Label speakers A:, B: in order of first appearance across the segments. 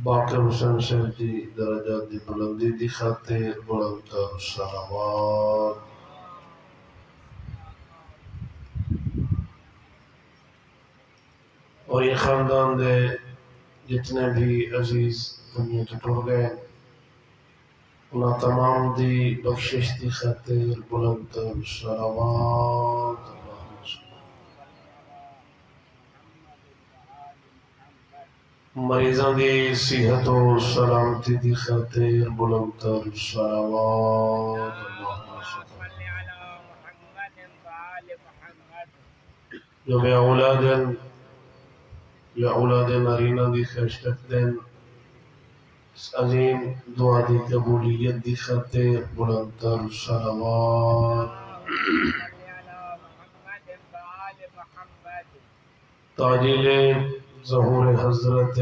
A: باقر حسین صاحب دی درجات دی بلندی دی خاطر بلند تر صلوات۔ اور یہ خاندان دے جتنے بھی عزیز دنیا تو ٹر گئے انہاں تمام دی بخشش دی خاطر بلند تر صلوات۔ مریضاں دی صحت و سلامتی دی خاطر بلند تر صلوات۔ جو بے اولادن یا اولاد نارینہ دی خیشتک دن اس عظیم دعا دی قبولیت دی خاطر بلند تر صلوات۔ تاجیل ظہور حضرت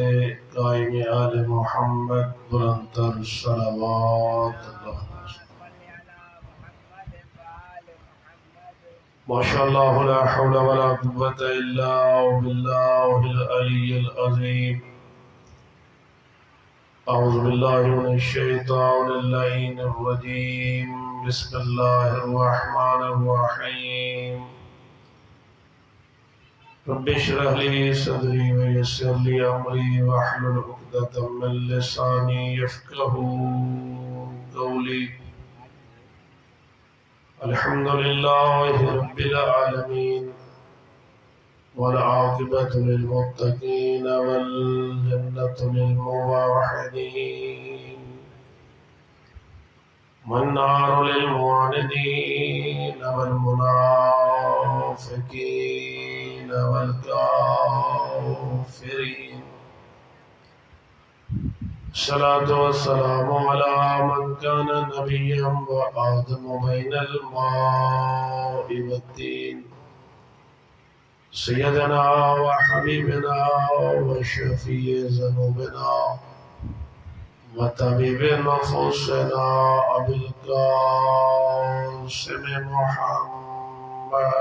A: قائم آل محمد بلند تر صلوات۔ ماشاءاللہ لا حول ولا قوة الا باللہ العلی العظیم۔ اعوذ باللہ من الشیطان اللعین الرجیم، بسم اللہ الرحمن الرحیم۔ رب اشرح لي صدري ويسر لي امري واحلل عقدة من لساني يفقهوا قولي۔ الحمد لله رب العالمين والعاقبة للمتقين والجنة للموحدين والنار للمعاندين والمنافقين والكافرين۔ الصلاة والسلام على من كان نبيا وآدم بين الماء والدين، سيدنا وحبيبنا وشفيع ذنوبنا وطبيب نفوسنا أبي القاسم محمد۔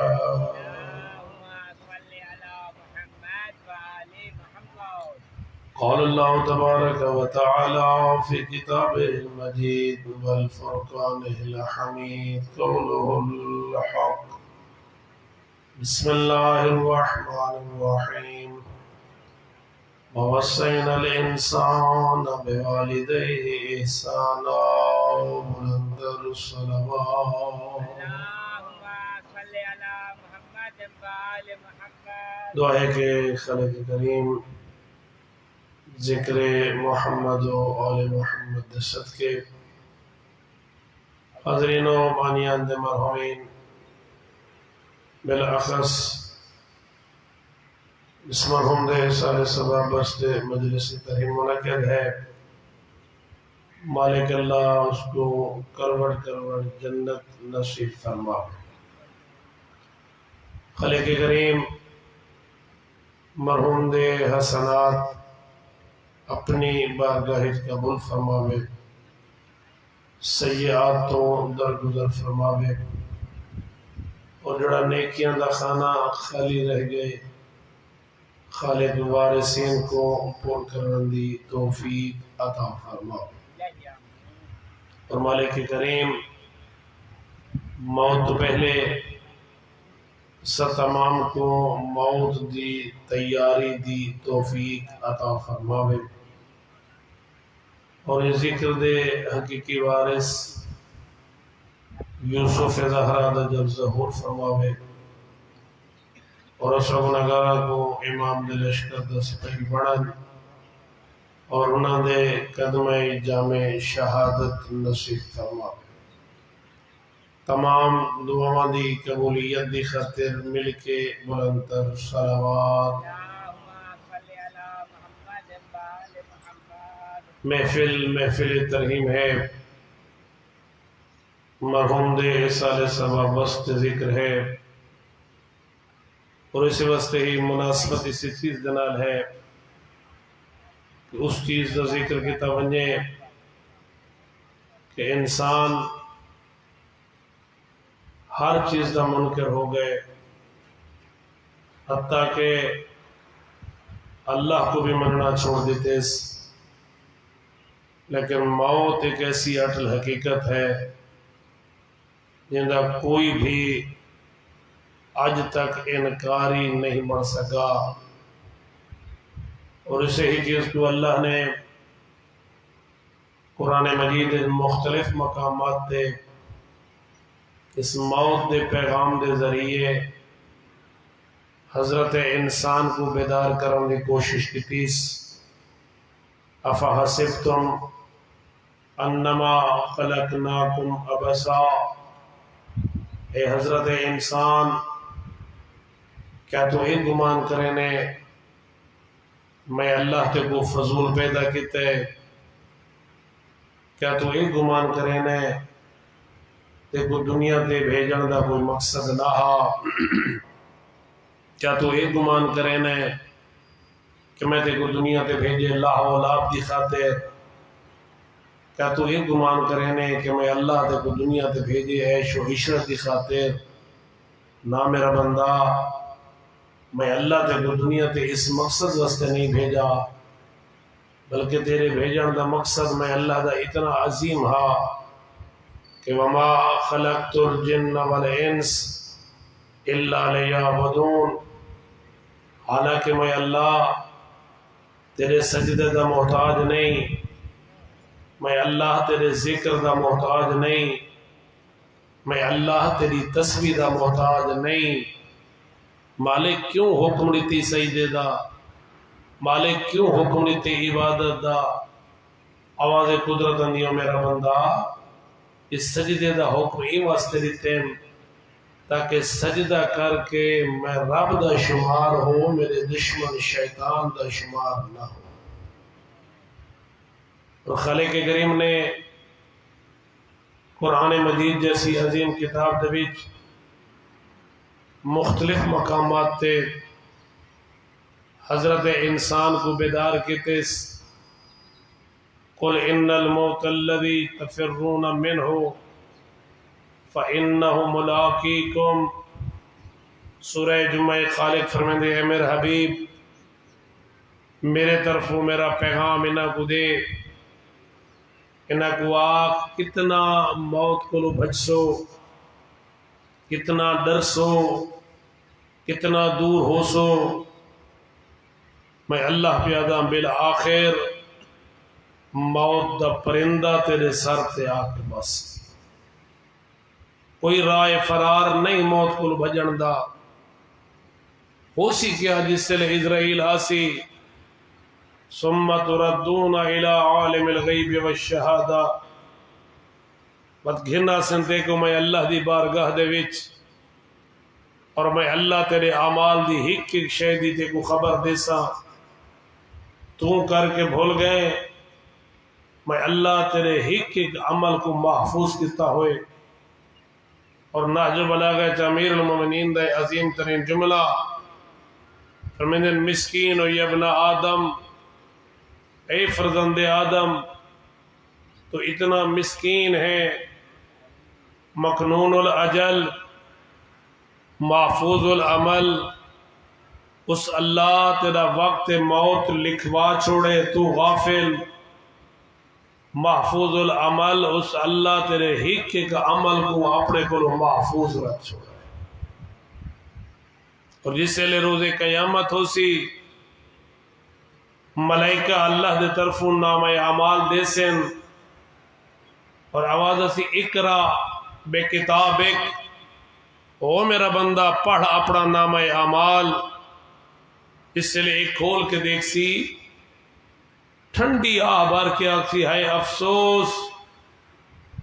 A: قال الله تبارك وتعالى في كتابه المجيد والفرقانه الحميد، قوله الحق، بسم الله الرحمن الرحيم، ووصينا الإنسان بوالديه إحسانا بلند الصلوات۔ دعا ہے کہ خالق کریم ذکر محمد و آل محمد دے صدقے حاضرین و بانیان دے مرحومین بالاخص اس مرحوم دے سارے سباب بستے مجلس ترہیم منعقد ہے، مالک اللہ اس کو کروڑ کروڑ جنت نصیب فرما۔ خالق کریم مرحوم دے حسنات اپنی بارگاہ قبول فرماوے، سیئات تو درگزر فرماوے، اور جڑا نیکیاں دا خانہ خالی رہ گئے خالق وارثین کو پور کرن دی توفیق عطا فرماوے۔ اور مالک کریم موت تو پہلے تمام کو موت دی تیاری دی توفیق عطا فرماوے، اور یہ ذکر دے حقیقی وارث یوسف زہرا دا جب ظہور فرماوے، اور اشرف نگارہ کو امام دے لشکر دا سپاہی بڑھن، اور انہاں دے قدمِ جامع شہادت نصیب فرماوے۔ تمام دعاواں دی قبولیت دی خاطر مل کے بلند تر صلوات۔ محفل ترہیم ہے، مرحوم دے سال سبا وسط ذکر ہے، اور اسی واسطے ہی مناسبت اسی چیز دنال ہے کہ اس چیز دا ذکر کی توجہ کہ انسان ہر چیز دا منکر ہو گئے، حتیٰ کہ اللہ کو بھی مننا چھوڑ دیتے اس، لیکن موت ایک ایسی اٹل حقیقت ہے جن کا کوئی بھی اج تک انکاری نہیں بن سکا، اور اسے ہی چیز کو اللہ نے قرآن مجید مختلف مقامات تے اس موت دے پیغام دے ذریعے حضرت انسان کو بیدار کرنے کی کوشش کی تیس۔ افحسبتم انما خلقناکم عبثا، اے حضرت انسان کیا تو ایک گمان کرے نے میں اللہ تے کو فضول پیدا کیتے؟ کیا تو ایک گمان کرے نے تے کو دنیا تے بھیجن دا کوئی مقصد نہ ہا؟ کیا تو ایک گمان کرے نے کہ میں تے کو دنیا تے بھیجے اللہ و لاب دی خاطر؟ کیا تو ایک گمان کرے نے کہ میں اللہ تے کو دنیا تے بھیجے عیش و عشرت دی خاطر؟ نہ میرا بندہ، میں اللہ تے کو دنیا تے اس مقصد واسطے نہیں بھیجا، بلکہ تیرے بھیجن دا مقصد میں اللہ دا اتنا عظیم ہا کہ وما خلقت الجن والانس الا لیعبدون، حالانکہ میں اللہ تیرے سجدے دا محتاج نہیں، میں اللہ تیرے ذکر دا محتاج نہیں، میں اللہ تیری تسبیح دا محتاج نہیں۔ مالک کیوں حکم دیتی سجدے دا؟ مالک کیوں حکم دیتی عبادت دا؟ آواز قدرت اندیو میرا بندہ، اس سجدے دا حکم ہی واسطے دیتے ہیں تاکہ سجدہ کر کے میں رب دا شمار ہو، میرے دشمن شیطان دا شمار نہ ہو۔ اور خالق کریم نے قرآن مجید جیسی عظیم کتاب دے وچ مختلف مقامات تے حضرت انسان کو بیدار کیتے، قل ان الموت الذی تفرون منہ فَإِنَّهُ مُلَاقِيكُمْ۔ سورہ جمعہ خالق فرمائندے اے میرے حبیب میرے طرفوں میرا پیغام انہاں کو دے، انہاں کو آگ کتنا موت کو بچسو، کتنا ڈرسو، کتنا دور ہو سو، میں اللہ پیادہ بالآخر موت دا پرندہ تیرے سر تے آ کے بس، کوئی رائے فرار نہیں موت کو بجن دا۔ ہو سی کیا جس سے اسرائیل آسی ثم تردون الى عالم الغیب والشہادہ، بد گھنا سنتے کو میں اللہ دی بارگاہ دے وچ، اور میں اللہ تیرے اعمال دی ہک ایک شے دی تے کو خبر دے سا، تو کر کے بھول گئے، میں اللہ تیرے ہک ایک عمل کو محفوظ کیتا ہوئے۔ اور نہج بلاغہ امیر المومنین دا عظیم ترین جملہ فرمائندے مسکین و ابن آدم، اے فرزند آدم تو اتنا مسکین ہے، مکنون الاجل، محفوظ العمل، اس اللہ تیرا وقت موت لکھوا چھوڑے تو غافل، محفوظ العمل اس اللہ تیرے ہک ایک عمل کو اپنے کو محفوظ رکھ چھوڑے، اور جس سے لے روز قیامت ہو سی ملائکہ اللہ دے طرفوں نام اعمال دے سن، اور آواز اسی اقرا بے کتابک، او میرا بندہ پڑھ اپنا نام اعمال، اس سے لے ایک کھول کے دیکھ سی ٹھنڈی آہ بار کے آکسی ہے افسوس،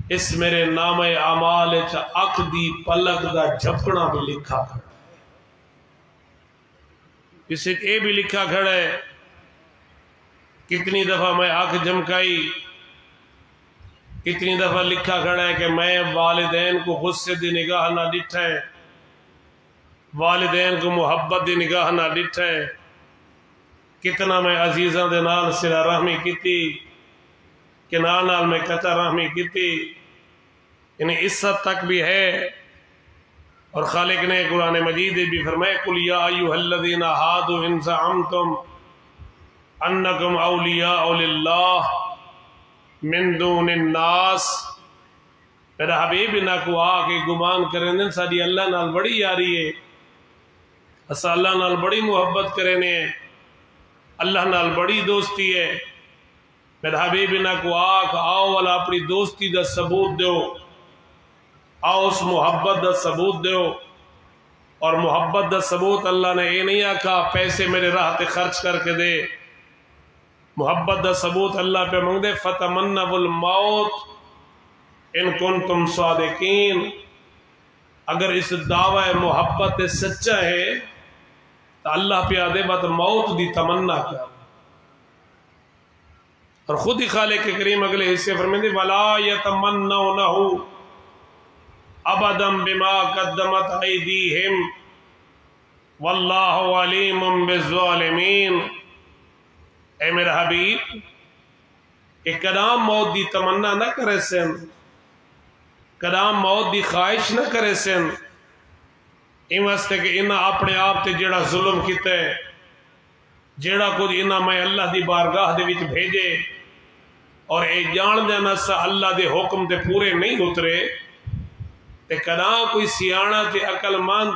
A: اس میرے نام اعمال اک دی پلک دا جھپکنا بھی لکھا کھڑا ہے، اس ایک اے بھی لکھا کھڑا ہے کتنی دفعہ میں آنکھ جھمکائی، کتنی دفعہ لکھا کھڑا ہے کہ میں والدین کو غصے دی نگاہ نہ ڈٹھے، والدین کو محبت دی نگاہ نہ ڈٹھے، کتنا میں عزیزاں دے نال صلہ رحمی کیتی، کہ نال میں قطع رحمی کیتی، یعنی اس حد تک بھی ہے۔ اور خالق نے قرآن مجید بھی فرمائے قل یا ایھا الذین ھادوا ان زعمتم انکم اولیاء للہ، من دون الناس، میرا حبیب انہاں کو آ کے گمان کریں دن ساری اللہ نال بڑی یاری ہے، اسا اللہ نال بڑی محبت کرنے ہیں، اللہ نال بڑی دوستی ہے۔ میرا حبیب انہاں کو آؤ والا اپنی دوستی دا ثبوت دیو، آؤ اس محبت دا ثبوت دیو۔ اور محبت دا ثبوت اللہ نے یہ نہیں آکھا پیسے میرے راہ تے خرچ کر کے دے، محبت دا ثبوت اللہ پہ منگ دے فتمنوا الموت ان کنتم صادقین۔ اگر اس دعوی محبت سچا ہے تو اللہ پہ آدھے بات موت دی تمنا کر۔ اور خود ہی خالق کریم اگلے حصے فرمائیں دے وَلَا يَتَمَنَّوْنَهُ ابدا بما قدمت ایدیہم واللہ علیم بالظالمین۔ اے میرا حبیب کہ کدام موت دی تمنا نہ کرے سن، کدام موت دی خواہش نہ کرے سن، ان واسطے کہ انہاں اپنے آپ تے جڑا ظلم کیتا ہے، جڑا کچھ انہاں میں اللہ دی بارگاہ دے وچ بھیجے اور اے جان دینا سا اللہ دے حکم تے پورے نہیں اترے، تے کنا کوئی سیانا تے عقل مند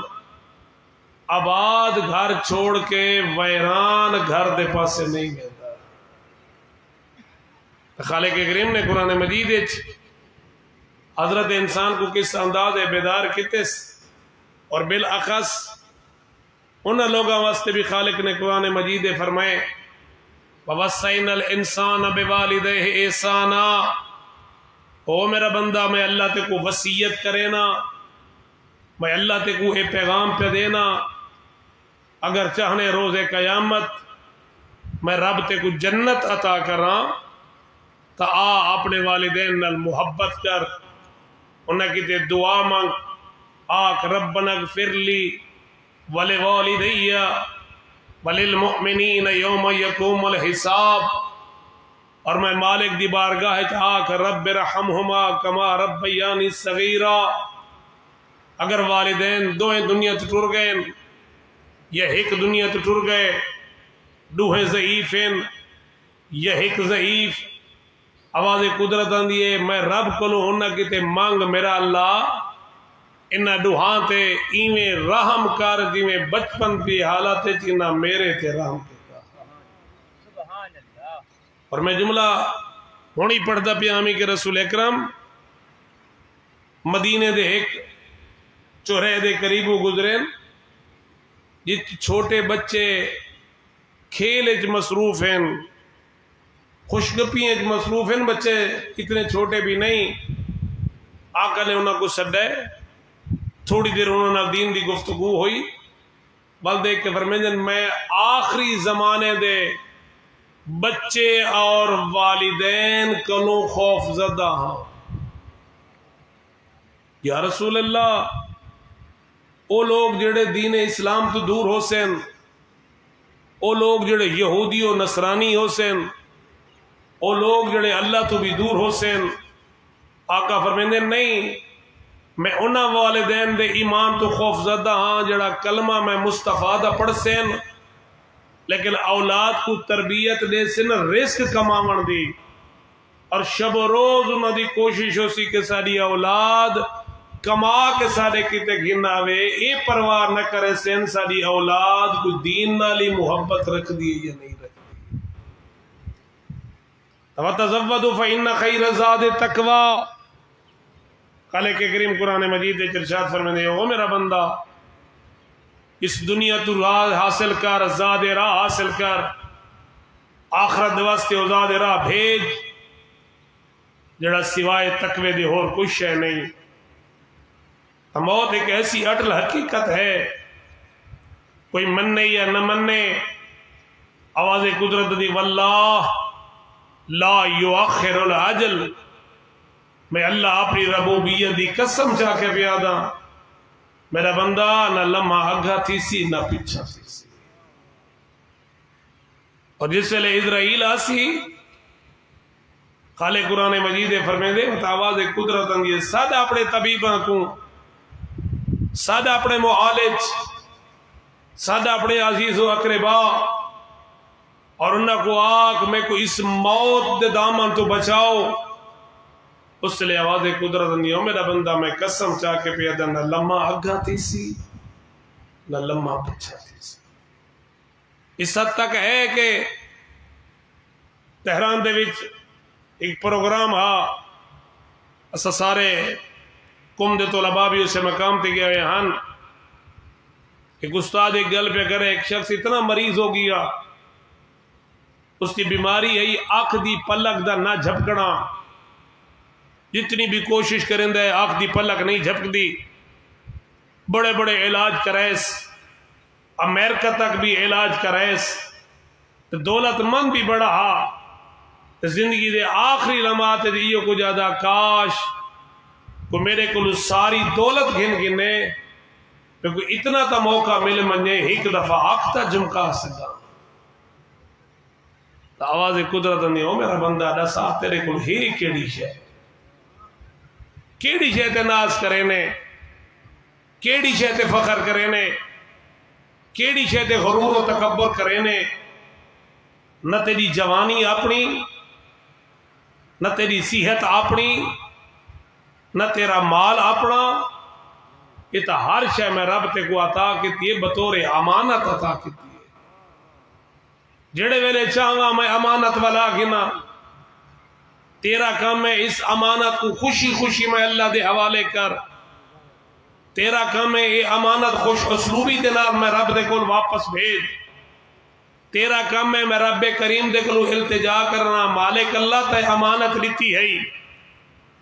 A: آباد گھر چھوڑ کے ویران گھر دے پاسے نہیں گئتا۔ خالق کریم نے قرآن مجید حضرت انسان کو کس انداز بیدار کتس، اور بالاخص ان لوگوں واسطے بھی خالق نے قرآن مجید فرمائے وَوَصَّيْنَا الْإِنسَانَ بِوَالِدَيْهِ إِحْسَانًا۔ او میرا بندہ میں اللہ تے کو وصیت کرے نا، میں اللہ تے کو اے پیغام پہ دینا، اگر چاہنے روز قیامت میں رب تے کو جنت عطا کراں تو اپنے والدین نال محبت کر، انہیں کی دعا مانگ، آکھ ربنا اغفر لی ولوالدی وللمؤمنین یوم یقوم الحساب۔ اور میں مالک دی بارگاہ آکھ رب رحمہما کما ربیانی صغیرا۔ اگر والدین دوہیں دنیا تو ٹر گئے یا ایک دنیا تو ٹر گئے، دوہیں ضعیف ہیں یا ایک ضعیف، آواز قدرت آندی ہے میں رب کلو ہونا کتے مانگ میرا اللہ انہاں دوہاں تے ایویں رحم کر جویں بچپن کی حالت چینا میرے تے رحم کر۔ اور میں جملہ ہونی پڑھتا پیا ہمیں کہ رسول اکرم مدینے دے ایک چوہرے دے قریبوں گزرے، جت چھوٹے بچے کھیل اچ مصروف ہیں، خوشگپی اچ مصروف ہیں، بچے اتنے چھوٹے بھی نہیں۔ آقا نے انہوں کو سڈے، تھوڑی دیر انہوں نے دین دی گفتگو ہوئی، بل دیکھ کے فرمائیں میں آخری زمانے دے بچے اور والدین کلوں خوف زدہ ہاں۔ یا رسول اللہ او لوگ جڑے دین اسلام تو دور ہو سن، او لوگ جڑے یہودی و نصرانی ہو سن، او لوگ جڑے اللہ تو بھی دور ہو سن۔ آقا فرمیندے نہیں، میں انہاں والدین دے ایمان تو خوف زدہ ہاں جڑا کلمہ میں مصطفیٰ دا پڑھ سن، لیکن اولاد کو تربیت دے سن رزق کماون دی، اور شب و روز انہاں دی کوشش ہو سی کہ ساری اولاد کما کے سارے کتے گھناوے، اے پرواہ نہ کرے سن ساری اولاد کو دین نالی محبت رکھ دی یا نہیں رکھ دی۔ وَتَزَوَّدُوا فَإِنَّ خَيْرَ الزَّادِ التَّقْوَىٰ۔ خالق کریم قرآن مجید ارشاد فرماتے ہیں او میرا بندہ اس دنیا تو راہ حاصل کر، زاد راہ حاصل کر، آخرت واسطے او زاد راہ بھیج جڑا سوائے تقوی دے اور کچھ شے نہیں۔ موت ایک ایسی اٹل حقیقت ہے، کوئی مننے یا نہ مننے، آواز قدرت دی واللہ لا یؤخر العجل، میں اللہ اپنی ربوبیت دی قسم چاہ کے پیادا میرا بندہ نہ لمحہ آگا تھی سی نہ پیچھا تھی سی۔ اور جس سے لے اسرائیل آسی خالق قرآن مجید فرمائے دے آواز قدرت اندی سادہ اپنے طبیباں کو، سادہ اپنے معالج، سادہ اپنے عزیز و اقربا، اور انہاں کو آگ میں کو اس موت دے دامن تو بچاؤ. اس لیے آواز قدرت اندی میرا بندہ میں قسم چاہ کے پیدا نہ لمحہ اگا تھی سی نہ لمحہ پچھا تھی سی. اس حد تک ہے کہ تہران دے وچ ایک پروگرام ہا اسا سارے قوم دے طلباء بھی اسے مقام تے گئے ہن. ایک استاد ایک گل پہ کرے ایک شخص اتنا مریض ہو گیا اس کی بیماری ہے آنکھ دی پلک دا نہ جھپکنا. جتنی بھی کوشش کریں دے آنکھ دی پلک نہیں جھپک دی. بڑے بڑے علاج کریس امریکہ تک بھی علاج کریس دولت مند بھی بڑا ہا زندگی دے آخری لمحات دیو کو زیادہ کاش کو میرے کو ساری دولت گھن گنے کیونکہ اتنا تا موقع مل منجے ایک دفعہ آنکھ تا جھمکا سکا. تو آواز قدرت نہیں ہو میرا بندہ دسا تیرے کو ہی کیڑی شے کیڑی شے تے ناز کرے نے کیڑی شے تے فخر کرے نے کیڑی شے تے غرور و تکبر کرے نے. نہ تیری جوانی اپنی نہ تیری صحت اپنی نہ تیرا مال اپنا. یہ تو ہر شے میں رب تے کو عطا کیتی ہے بطور امانت عطا کیتی ہے. جڑے ویلے چاہاں میں امانت والا گنا تیرا کام ہے اس امانت کو خوشی خوشی میں اللہ دے حوالے کر. تیرا کام ہے یہ امانت خوش اسلوبی دے نال میں رب دے کول واپس بھیج. تیرا کام ہے میں رب کریم دے کول التجا کرنا مالک اللہ تے امانت لیتی ہے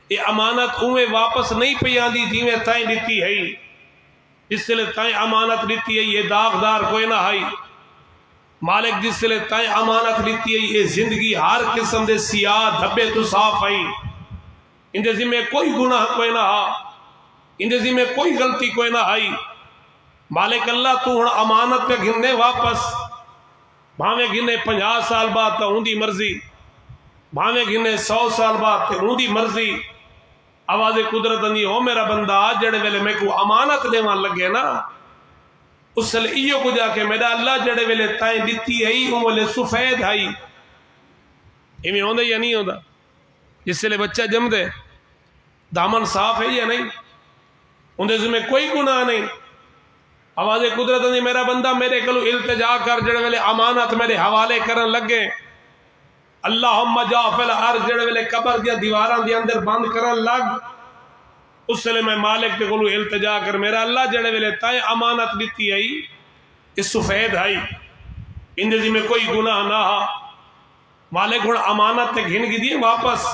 A: یہ امانت اوے واپس نہیں پی آندی جویں تائیں لیتی ہے. اس لیے تائیں امانت لیتی ہے یہ داغدار کوئی نہ ہے. مالک جس لئے تائیں امانت لیتی ہے یہ زندگی ہر قسم دے سیاہ دھبے تو صاف ہے. اندے ذمہ کوئی گناہ کوئی نہ ہا اندے ذمہ کوئی غلطی کوئی نہ ہے. مالک اللہ تو ہن امانت پہ گھننے واپس بھاویں گھنے 50 سال بعد تو ہوں دی مرضی بھاویں گھنے 100 سال بعد تو ہوں دی مرضی. آواز قدرت اندی ہو میرا بندہ جڑے ویلے میں کو امانت دیوان لگے نا اس لئے ایو کو جا کے میرا اللہ جڑے ویلے تائیں دیتی ہے ہوں ویلے سفید ہے. ایمیں ہوندے یا نہیں ہوندہ جس لئے بچہ جم دے دامن صاف ہے یا نہیں اندے ذمہ کوئی گناہ نہیں. آواز قدرت اندی میرا بندہ میرے کلو التجا کر جڑے ویلے امانت میرے حوالے کرن لگے. اللہم جا فی الارض جڑے ویلے قبر دیا دیواران دیا اندر بند کرن لگ اس لئے میں مالک تے کلو التجا کر میرا اللہ جڑے ویلے تائیں امانت دیتی ہے اس سفید ہے اندے ذمہ کوئی گناہ نہ ہا. مالک ہن امانت تے گھن گی دیئے واپس.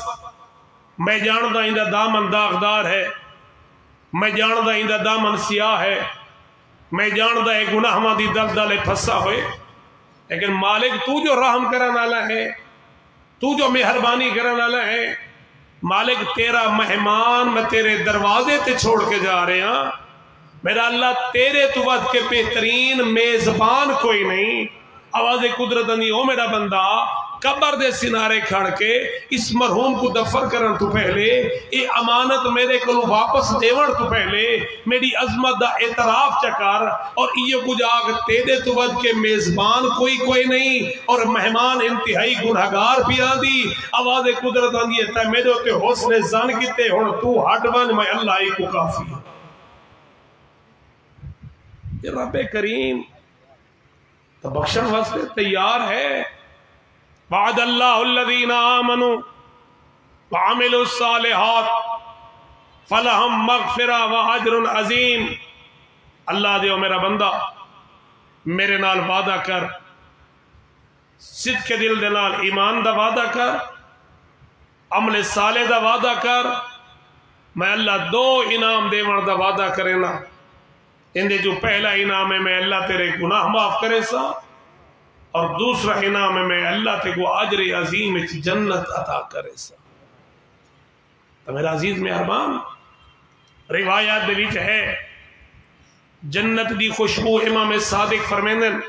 A: میں جاندہ اندہ دامن داغدار ہے میں جاندہ اندہ دامن سیاہ ہے میں جاندہ ہے گناہ ماں دی دلدلے پھسا ہوئے. لیکن مالک تو جو رحم کرن والا ہے تو جو مہربانی کرن والا ہے مالک تیرا مہمان میں تیرے دروازے تے چھوڑ کے جا رہے ہیں. میرا اللہ تیرے تو ود کے بہترین میزبان کوئی نہیں. آواز قدرت نہیں ہو میرا بندہ قبر دے سنارے کھڑ کے اس مرحوم کو دفن کرن تو پہلے یہ امانت میرے کو واپس دیون تو پہلے میری عظمت دا اعتراف چکر اور یہ کچھ آگ تیرے تو ود کے میزبان کوئی نہیں اور مہمان انتہائی گناہگار بھی آندی. آواز قدرت آندی ہے میرے تے حسن زن کیتے ہن تو ہٹ بن میں اللہ ہی کو کافی. یہ رب کریم تو بخشن واسطے تیار ہے. وعد اللہ الذین آمنوا وعملوا الصالحات فلہم مغفرہ واجر عظیم. اللہ دیو میرا بندہ میرے نال وعدہ کر صدق دل دے نال ایمان دا وعدہ کر عمل صالح دا وعدہ کر. میں اللہ 2 انعام دیوان دا وعدہ کرے نا. اندے جو پہلا انعام ہے میں اللہ تیرے گناہ معاف کرے سا اور دوسرا انعام ہے میں اللہ تے کو اجر عظیم جنت عطا کرے سا. تو میرا عزیز مہربان روایات دے وچ ہے جنت دی خوشبو امام صادق فرمیندن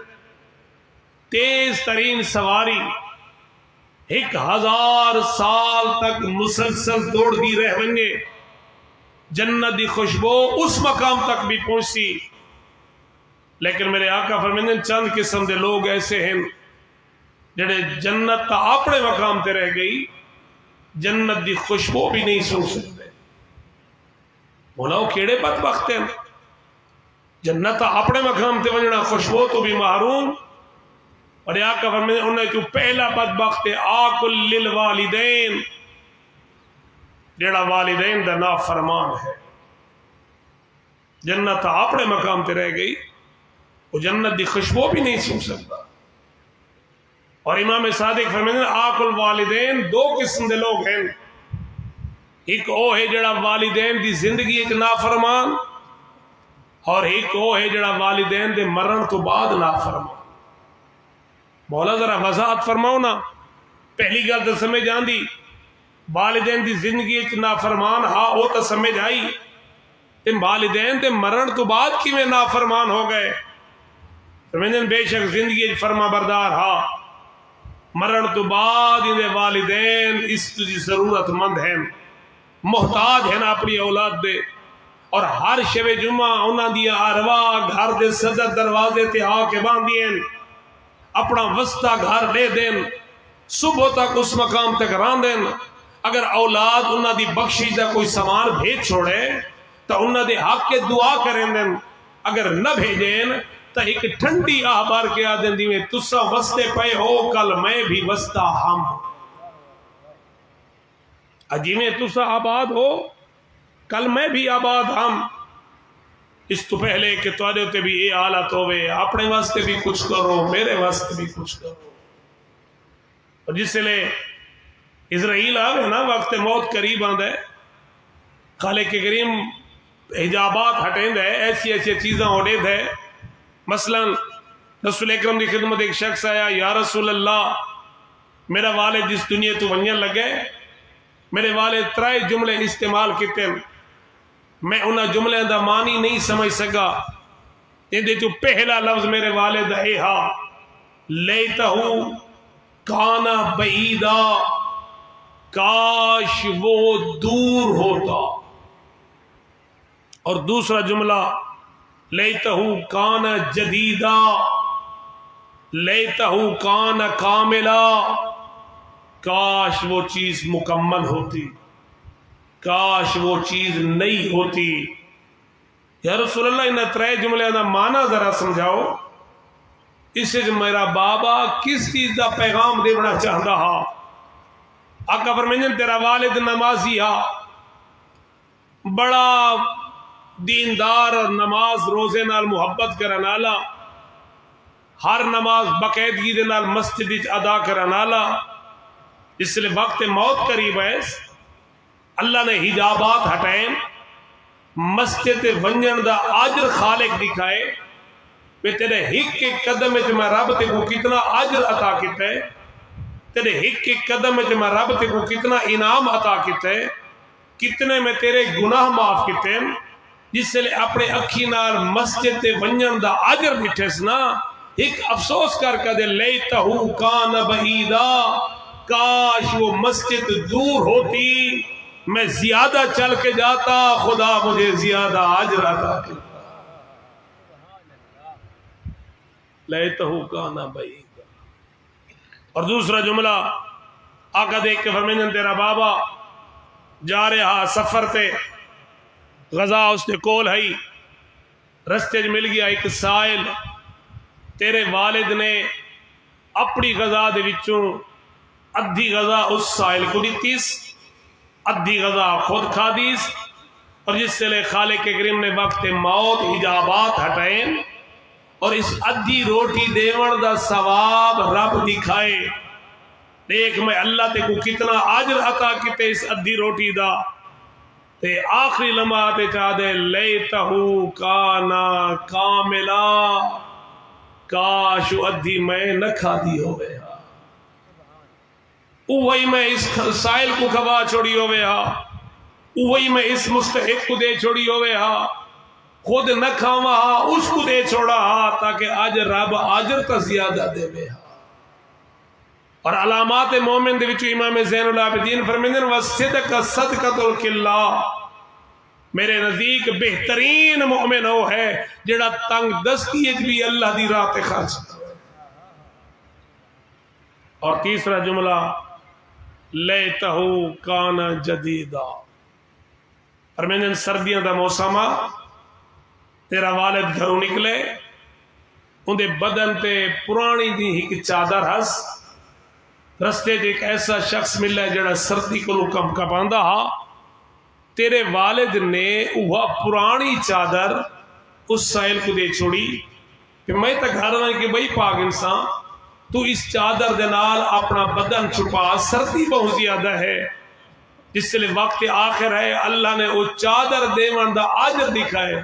A: تیز ترین سواری 1000 سال تک مسلسل دوڑ دی رہ ونجے جنت دی خوشبو اس مقام تک بھی پہنچی. لیکن میرے آقا فرمیندن چند قسم دے لوگ ایسے ہیں جڑے جنت تا اپنے مقام تے رہ گئی جنت دی خوشبو بھی نہیں سن سکتے. بولاؤ کیڑے بدبخت ہیں جنت تا اپنے مقام تے ونجنا خوشبو تو بھی محروم. اور یا کہ فرمائے انہیں جو پہلا بدبخت ہے آکل للوالدین جڑا والدین دا نافرمان ہے. جنت تا اپنے مقام تے رہ گئی وہ جنت دی خوشبو بھی نہیں سن سکتا. اور امام صادق فرمائے آکل والدین دو قسم دے لوگ ہیں. ایک او ہے جڑا والدین دی زندگی ایک نافرمان اور ایک او ہے جڑا والدین دے مرن تو بعد نافرمان. مولا ذرا وضاحت فرماؤ نا. پہلی گل تو سمجھ آندی والدین دی زندگی ایک نافرمان ہاں وہ تو سمجھ آئی تے والدین دے مرن تو بعد کیویں نافرمان ہو گئے. سمجھن بے شک زندگی فرما بردار ہاں مرن تو بعد ان والدین اس کی ضرورت مند ہیں محتاج ہیں اپنی اولاد دے. اور ہر شب جمعہ انہاں دی ارواح گھر دے صدر دروازے تے آ کے باندھی ہیں اپنا وسطہ گھر لے دین صبح تک اس مقام تک ران دین. اگر اولاد انہاں دی بخشش دا کوئی سامان بھیج چھوڑے تو انہاں دے حق کے دعا کریں دین. اگر نہ بھیجیں تو ایک ٹھنڈی آہ بار کے آدن دی میں تسا وستے پے ہو کل میں بھی وسطہ ہم اجی میں تسا آباد ہو کل میں بھی آباد ہم. اس تو پہلے کہ تواڈے تے بھی یہ حالت ہوئے اپنے واسطے بھی کچھ کرو میرے واسطے بھی کچھ کرو. اور جس لئے اسرائیل آگے نا وقت موت قریب آندہ ہے خالق کریم حجابات ہٹیں دے ایسی ایسی چیزاں اڑے دے. مثلا رسول اکرم دی خدمت ایک شخص آیا یا رسول اللہ میرا والد جس دنیا تو ونجن لگے میرے والد 3 جملے استعمال کیتے میں انہاں جملے دا معنی نہیں سمجھ سکا. یہ جو پہلا لفظ میرے والد ہے ہاں لیتہو کانا بعیدا کاش وہ دور ہوتا. اور دوسرا جملہ لیتہو کانا جدیدا لیتہو کانا کاملا کاش وہ چیز مکمل ہوتی کاش وہ چیز نہیں ہوتی. یا رسول اللہ انہیں 3 جملے دا معنی ذرا سمجھاؤ. اس سے میرا بابا کس چیز دا پیغام دینا چاہتا ہا. آقا فرمائیں تیرا والد نمازی ہا بڑا دیندار اور نماز روزے نال محبت کرن والا ہر نماز باقاعدگی دے نال مسجد وچ ادا کرن والا. اس لیے وقت موت قریب ہے اللہ نے حجابات ہٹائیں مسجد ونجن دا اجر خالق دکھائے کہ تیرے ایک ایک قدم وچ میں رب تے کو کتنا اجر عطا کیتا ہے تیرے ایک ایک قدم وچ میں رب تے کو کتنا انعام عطا کیتا ہے کتنے میں تیرے گناہ معاف کیتے ہیں. جس سے اپنے اکھی نال مسجد تے ونجن دا اجر ڈٹھس نا ایک افسوس کر دے لیتہو کان بعیدا کاش وہ مسجد دور ہوتی میں زیادہ چل کے جاتا خدا مجھے زیادہ اجر عطا کرتا. لیتہو کان بعیدا. اور دوسرا جملہ آقا دیکھ کے فرمائیں تیرا بابا جا رہا سفر تے غذا اس نے کول ہے رستے مل گیا ایک سائل تیرے والد نے اپنی غذا دے وچوں ادھی غذا اس سائل کو دیتیس ادھی غذا خود کھا دیس. اور جس سے لے خالق کریم نے وقت موت حجابات ہٹائیں اور اس ادھی روٹی دیون دا ثواب رب دکھائے. دیکھ میں اللہ تے کو کتنا اجر عطا کیتے اس ادھی روٹی دا تے آخری لمحہ تے چاہ دے لیتہو کانا کاملا کاش ادھی میں نہ کھا دی ہوئے ہاں وہی میں اس سائل کو کھوا چھوڑی ہوئے ہاں وہی میں اس مستحق کو دے چھوڑی ہوئے ہاں خود نہ کھاوا ہاں اس کو دے چھوڑا ہاں تاکہ آج رب آجر تا زیادہ دے بے ہاں. اور علامات مومن دے وچو امام زین العابدین فرمیندن وصدق صدقۃ الکلہ میرے نزدیک بہترین مومن وہ ہے جڑا تنگ دستی بھی اللہ دی راہ تے خرچ اور تیسرا جملہ لیتہو کان جدیدا، اور میں نے سردیاں دا موسم آ، تیرا والد گھروں نکلے، اندے بدن تے پرانی دی ایک چادر ہس، رستے تے ایک ایسا شخص ملا جڑا سردی کو کم کپاندا ہا، تیرے والد نے وہ پرانی چادر اس سائل کو دے چھوڑی کہ میں تک گھر میں کہ بھئی پاک انسان تو اس چادر دے نال اپنا بدن چھپا، سردی بہت زیادہ ہے، جس سے وقت آخر ہے، اللہ نے وہ چادر دیوان دا اجر دکھائے،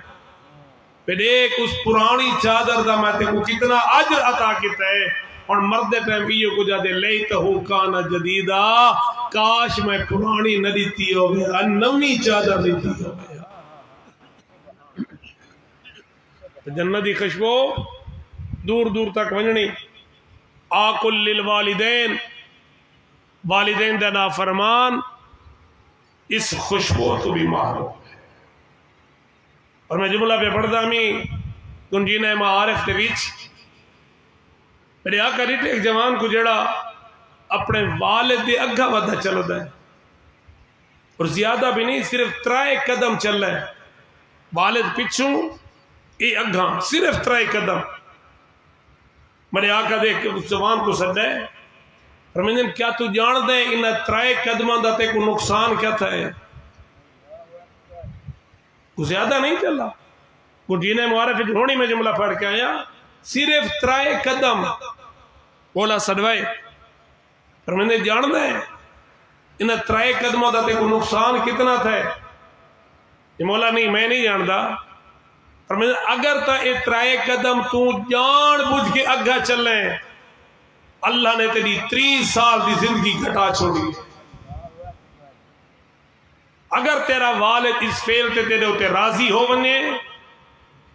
A: پھر ایک اس پرانی چادر دا میں تے کو کتنا اجر عطا کیتا ہے، اور مرد ٹائم یہ کو جاتے لیتہو کان جدیدا، کاش میں پرانی نہ دیتی ہو گیا، نوی چادر دیتی ہو گیا۔ جنتی خوشبو دور دور تک ونجنی۔ آکل للوالدین، والدین دا نافرمان اس خوشبو تو بھی محروم ہے۔ اور میں جملہ پہ پڑھتا میں کنجینہ معارف کے بیچ میرے آقا ریٹے ایک جوان کو جڑا اپنے والد دے اگھا ودھا چلتا ہے، اور زیادہ بھی نہیں، صرف 3 قدم چل رہا ہے، والد پچھوں یہ اگھا صرف 3 قدم۔ میرے آقا دیکھ اس جوان کو سدا ہے، فرمائیں کیا تو جان دے ان 3 قدموں دا تے کو نقصان کیا تھا ہے؟ کو زیادہ نہیں چلا، کو جینے معارف ہونی میں جملہ پڑھ کے آیا، صرف 3 قدم بولا سدوائے، فرمائیں جان دے ان 3 قدموں دا تے کو نقصان کتنا تھا؟ یہ مولا نہیں، میں نہیں جاندا، فرمائیں اگر تا یہ 3 قدم تو جان بجھ کے اگھا چلیں، اللہ نے تیری 30 سال دی زندگی گھٹا چھوڑی۔ اگر تیرا والد اس فیل تے تیرے ہوتے راضی ہو بنے،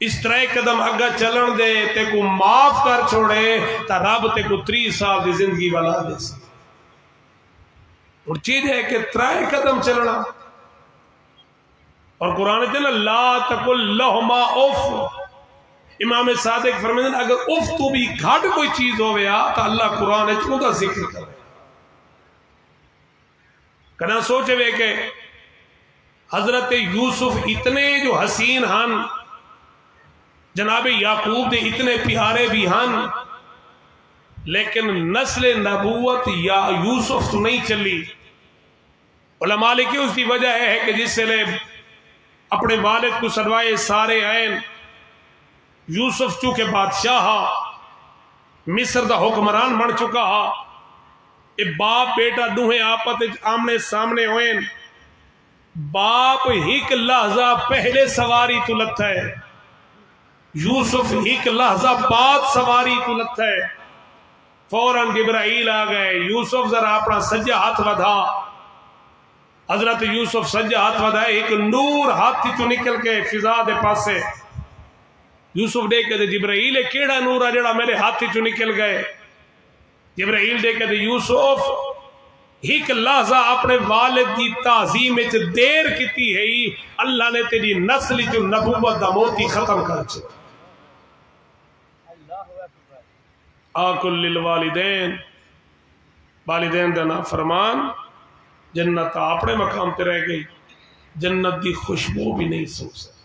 A: اس 3 قدم اگا چلن دے تے کو معاف کر چھوڑے، تا رب تے کو 30 سال دی زندگی والا دے سی۔ اور چیز ہے کہ 3 قدم چلنا، اور قرآن چلنا لا تقل لہما اف، امام صادق فرمائیں اگر اف تو بھی گھٹ کوئی چیز ہو گیا تو اللہ قرآن چودہ ذکر کرے۔ کنا سوچے ہوئے کہ حضرت یوسف اتنے جو حسین ہن، جناب یعقوب دے اتنے پیارے بھی ہن، لیکن نسل نبوت یا یوسف تو نہیں چلی۔ علماء لکھے اس کی وجہ ہے کہ جس سے لے اپنے والد کو سدوائے سارے عین، یوسف چونکہ بادشاہ مصر دا حکمران بن چکا ہا، اے باپ بیٹا دوہیں آپت آمنے سامنے ہوئیں، باپ ایک لحظہ پہلے سواری تو لگتا ہے، یوسف ایک لحظہ بعد سواری تو لگتا ہے۔ فوراً جبرائیل آ گئے، یوسف ذرا اپنا سجا ہاتھ ودھا، حضرت یوسف سجا ہاتھ ودھائے، ایک نور ہاتھی تو نکل کے فضا دے پاسے، یوسف دیکھ کے جبرائیل کیڑا نور ہے جڑا میرے ہاتھی تو نکل گئے؟ جبرائیل دیکھ کے یوسف ایک لحظہ اپنے والد کی تعظیم وچ دیر کیتی ہے، اللہ نے تیری نسل جو نبوت دا موتی ختم کر چھو۔ آکل للوالدین، والدین دا نافرمان جنت اپنے مقام تے رہ گئی، جنت دی خوشبو بھی نہیں سو سکتا۔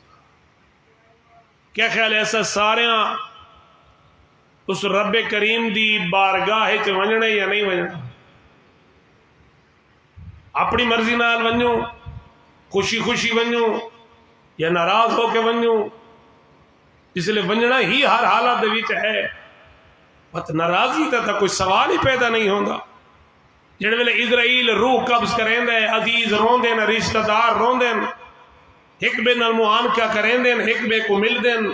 A: کیا خیال ہے ایسا سارے اس رب کریم دی بارگاہ چ ونجنے یا نہیں ونجنا؟ اپنی مرضی نال ونجو، خوشی خوشی ونجو یا ناراض ہو کے ونجو؟ اس لیے ونجنا ہی ہر حالت دے وچ ہے، بس ناراضی تا کوئی سوال ہی پیدا نہیں ہوندا۔ جڑے ویلے اسرائیل روح قبض کریں دے، عزیز رون دین، رشتہ دار رون دین، ایک بے نال معانقہ کریں دین، ایک بے کو مل دین،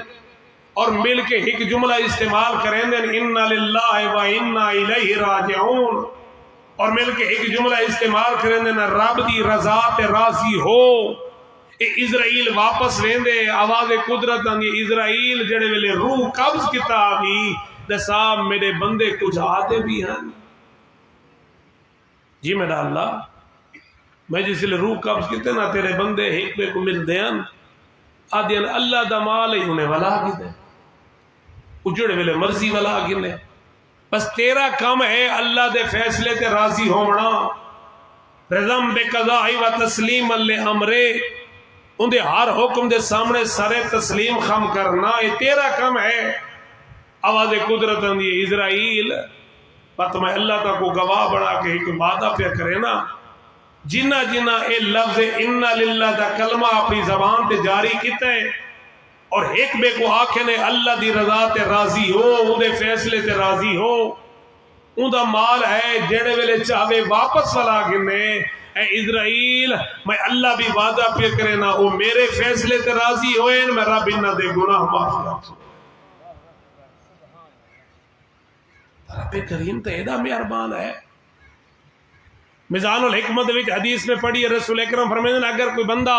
A: اور مل کے ایک جملہ استعمال کریں دین انا للہ و انا الیہ راجعون، اور مل کے ایک جملہ استعمال کریں دین رب دی رضا تے راضی ہو۔ اے اسرائیل واپس لین دے، آواز قدرت دی اسرائیل جڑے ویلے روح قبض کتاب ہی دسا میرے بندے کچھ آتے بھی ہیں، جی میرا اللہ میں جس لئے روح قبض کیتے نا تیرے بندے ایک بے کو مل دیں آدھین اللہ دا مال ہی انہیں والا کی دیں، اجڑے ویلے مرضی والا کی دیں، بس تیرا کم ہے اللہ دے فیصلے تے راضی ہونا، رضم بے قضاء و تسلیم امرے، ان دے ہر حکم دے سامنے سارے تسلیم خم کرنا، یہ تیرا کم ہے۔ آواز قدرت اندی ہے اسرائیل پت میں اللہ تا کو گواہ بنا کے ایک وعدہ پہ کرے نا، جنہ جنہ اے لفظ انا للہ دا کلمہ اپنی زبان تے جاری کیتا ہے اور ایک بے کو آکھے نے اللہ دی رضا تے راضی ہو، ان دے فیصلے تے راضی ہو، ان دا مال ہے جڑے ویلے چاہے واپس والا گنے، اے اسرائیل میں اللہ بھی وعدہ پہ کرے نا، وہ میرے فیصلے تے راضی ہوئے، میں رب انہ دے گناہ معاف رکھوں۔ رب کریم تو ایڈا مہربان ہے۔ میزان الحکمت وچ حدیث میں پڑھی رسول اکرم فرمائے اگر کوئی بندہ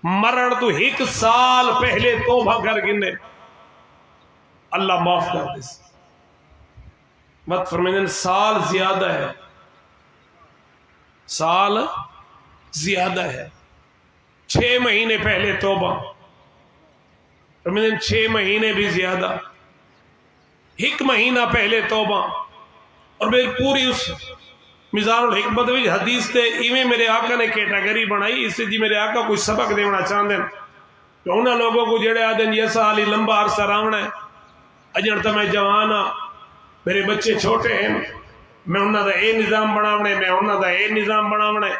A: مرن تو 1 سال پہلے توبہ کر گنے اللہ معاف کر دے۔ مت فرمائے سال زیادہ ہے، سال زیادہ ہے، 6 مہینے پہلے توبہ، فرمائے 6 مہینے بھی زیادہ، 1 مہینہ پہلے توبہ، اور میری پوری اس میزان الحکمت بھی حدیث تے ایویں میرے آقا نے کیٹاگری بنائی، اس سے جی میرے آقا کوئی سبق دینا چاہتے ہیں کہ انہاں لوگوں کو جڑے آدھے یہ سالی لمبا عرصہ راونا ہے، اجن تو میں جوان ہاں، میرے بچے چھوٹے ہیں، میں انہاں دا اے نظام بناونے، میں انہاں دا اے نظام بناونے۔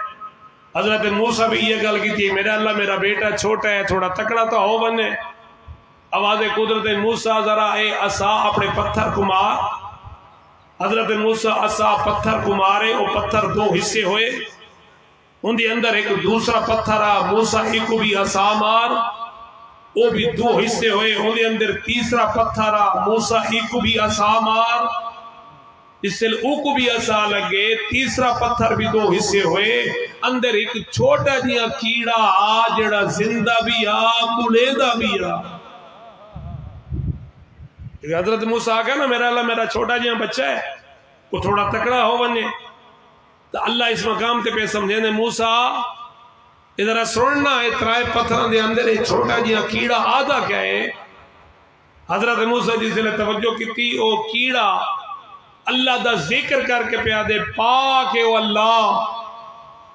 A: حضرت موسیٰ بھی یہ گل کی تھی میرا اللہ میرا بیٹا چھوٹا ہے، تھوڑا تکڑا تو ہو بنے۔ آواز قدرت موسیٰ ذرا اے عصا اپنے پتھر کو مار، حضرت موسیٰ عصا پتھر کو مارے، وہ پتھر 2 حصے ہوئے، ان دے اندر ایک دوسرا پتھر آ، موسیٰ ایک کو بھی عصا مار، وہ بھی 2 حصے ہوئے، ان دے اندر تیسرا پتھر آ، موسیٰ ایک کو بھی عصا مار، اس سے او کو بھی عصا لگے، تیسرا پتھر بھی 2 حصے ہوئے، اندر ایک چھوٹا جیا کیڑا آ جڑا زندہ بھی آ کلیدہ بھی آ۔ حضرت موسیٰ آگا نا میرا اللہ میرا چھوٹا جہاں بچہ ہے وہ تھوڑا تکڑا ہو بنے، تو اللہ اس مقام تے پہ سمجھے نے موسیٰ ادھر سننا ہے 3 پتھران دے اندر ایک چھوٹا جہاں کیڑا آدھا کیا ہے۔ حضرت موسیٰ جس نے توجہ کی تھی وہ کیڑا اللہ دا ذکر کر کے پیا دے پاک ہے وہ اللہ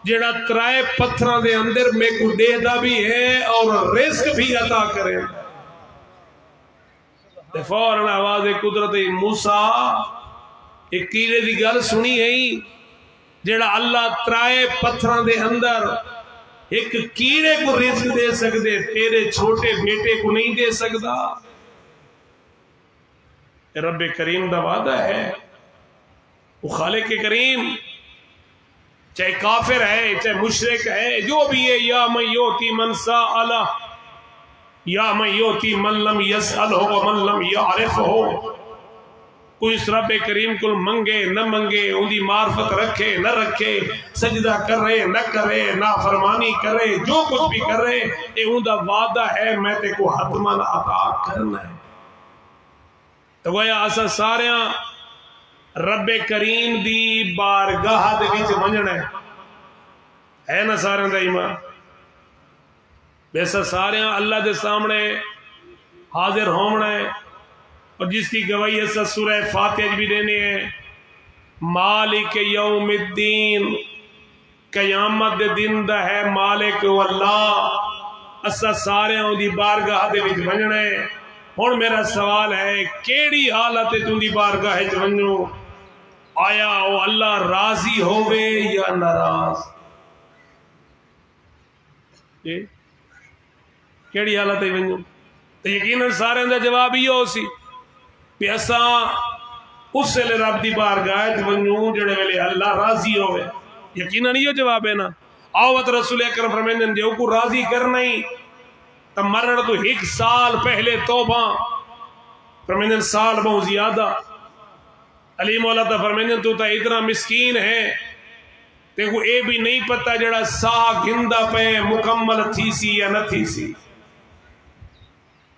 A: جڑا 3 پتھران دے اندر میں کو دے دا بھی ہے اور رزق بھی عطا کرے۔ فوراً آواز قدرت موسیٰ ایک کیڑے دی گل سنی ہے جڑا اللہ 3 پتھران دے اندر ایک کیڑے کو رزق دے سکتے تیرے چھوٹے بیٹے کو نہیں دے سکتا۔ رب کریم دا وعدہ ہے، وہ خالق کریم چاہے کافر ہے چاہے مشرک ہے جو بھی ہے، یا من یؤتی من سألہ یا من یؤتی من لم یسألہ ومن لم یعرفہ، کوئی اس رب کریم کو منگے نہ منگے، ان دی معرفت رکھے نہ رکھے، سجدہ کرے نہ کرے، نافرمانی کرے، جو کچھ بھی کرے، یہ ان دا وعدہ ہے میں تے کو حتماً عطا کرنا ہے۔ تو گویا اسا ساریاں رب کریم دی بارگاہ دے وچ ونجنا ہے نا سارے دا ایمان؟ ویسا سارے اللہ دے سامنے حاضر ہونا ہے، اور جس کی گواہی ایسا سورہ فاتحہ بھی دینے ہیں، مالک یوم الدین، قیامت دے دن دا ہے مالک واللہ، اسا سارے ہوں دی بارگاہ دے وچ ونجنا ہے۔ ہن میرا سوال ہے کیڑی حالت ہے تم دی بارگاہ وچ ونجو؟ آیا او اللہ راضی ہوئے یا ناراض؟ کیڑی حالت ہے ونجو؟ تو یقیناً سارے دا جواب ہی ہو سی کہ اساں اس ویلے رب دی بارگاہ تے ونجو جڑے ویلے اللہ راضی ہوئے۔ یقیناً یہ جواب ہے نا۔ آوت رسول اکرم فرمائیں جو کو راضی کرنا ہی تو مرن تو 1 سال پہلے توبہ، فرمائیں سال بہت زیادہ۔ علی مولا تا فرمائیں تو تا اتنا مسکین ہے تے کو اے بھی نہیں پتا جڑا سا گھندہ پہ مکمل تھی سی یا نہ تھی سی،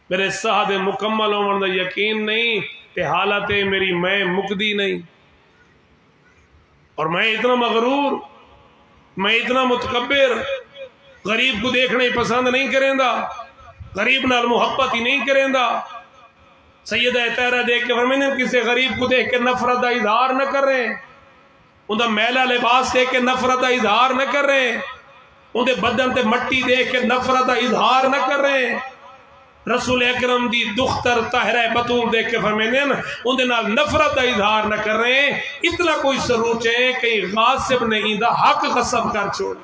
A: میرے ساہ دے مکمل ہونے دا یقین نہیں تے حالت میری میں مقدی نہیں، اور میں اتنا مغرور، میں اتنا متکبر، غریب کو دیکھنا ہی پسند نہیں کریں دا، غریب نال محبت ہی نہیں کریں دا، سیدہ طاہرہ دیکھ کے فرمائیں کسی غریب کو دیکھ کے نفرت کا اظہار نہ کر رہے ہیں، ان کا میلا لباس دیکھ کے نفرت کا اظہار نہ کر رہے ہیں، ان کے بدن تے مٹی دیکھ کے نفرت کا اظہار نہ کر رہے ہیں، رسول اکرم دی دختر طاہرہ بطول دیکھ کے فرمائیں ان دے نال نفرت کا اظہار نہ کر رہے ہیں، اتنا کوئی سروچے کہیں غاصب نہیں دا حق غصب کر چھوڑ۔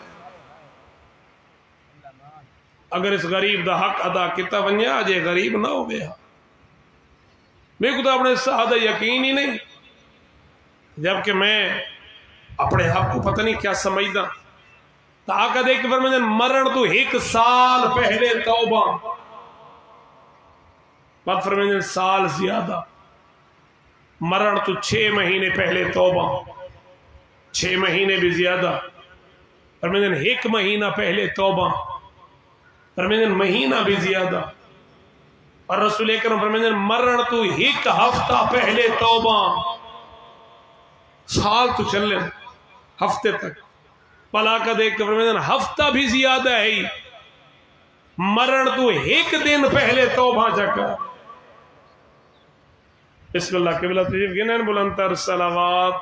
A: اگر اس غریب دا حق ادا کیتا ونیا اجے غریب نہ ہو گیا، میرے کو تو اپنے سادہ یقین ہی نہیں، جبکہ میں اپنے آپ کو پتہ نہیں کیا سمجھدا۔ تو آقا دیکھ کے فرمائیں مرن تو 1 سال پہلے توبہ، بعد فرمائیں سال زیادہ، مرن تو 6 مہینے پہلے توبہ، 6 مہینے بھی زیادہ، فرمائیں 1 مہینہ پہلے توبہ، فرمائیں مہینہ بھی زیادہ، اور رسول اکرم فرمائیں مرن تو 1 ہفتہ پہلے توبہ، سال تو چلے ہفتے تک، پلا کا دیکھ کے فرمائیں ہفتہ بھی زیادہ ہے ہی، مرن تو 1 دن پہلے توبہ چکا۔ بسم اللہ قبلہ تشریف گنن بلند تر صلوات۔